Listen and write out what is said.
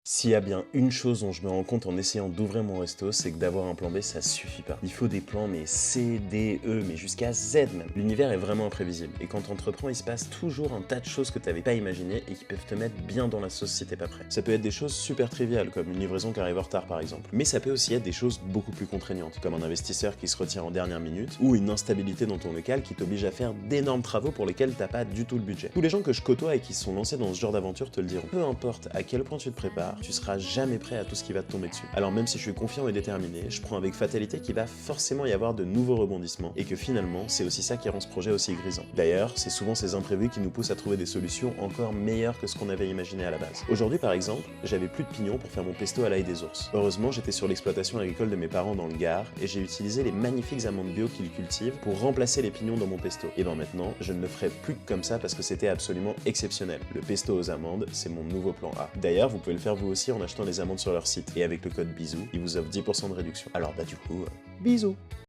S'il y a bien une chose dont je me rends compte en essayant d'ouvrir mon resto, c'est que d'avoir un plan B, ça suffit pas. Il faut des plans, mais C, D, E, mais jusqu'à Z même. L'univers est vraiment imprévisible, et quand tu entreprends, il se passe toujours un tas de choses que tu n'avais pas imaginées et qui peuvent te mettre bien dans la sauce si t'es pas prêt. Ça peut être des choses super triviales, comme une livraison qui arrive en retard par exemple. Mais ça peut aussi être des choses beaucoup plus contraignantes, comme un investisseur qui se retire en dernière minute, ou une instabilité dans ton local qui t'oblige à faire d'énormes travaux pour lesquels t'as pas du tout le budget. Tous les gens que je côtoie et qui se sont lancés dans ce genre d'aventure te le diront. Peu importe à quel point tu te prépares, tu seras jamais prêt à tout ce qui va te tomber dessus. Alors même si je suis confiant et déterminé, je prends avec fatalité qu'il va forcément y avoir de nouveaux rebondissements et que finalement, c'est aussi ça qui rend ce projet aussi grisant. D'ailleurs, c'est souvent ces imprévus qui nous poussent à trouver des solutions encore meilleures que ce qu'on avait imaginé à la base. Aujourd'hui par exemple, j'avais plus de pignons pour faire mon pesto à l'ail des ours. Heureusement, j'étais sur l'exploitation agricole de mes parents dans le Gard et j'ai utilisé les magnifiques amandes bio qu'ils cultivent pour remplacer les pignons dans mon pesto. Et ben maintenant, je ne le ferai plus que comme ça parce que c'était absolument exceptionnel. Le pesto aux amandes, c'est mon nouveau plan A. D'ailleurs, vous pouvez le faire vous aussi en achetant des amandes sur leur site. Et avec le code BISOU, ils vous offrent 10% de réduction. Alors bah du coup, bisous.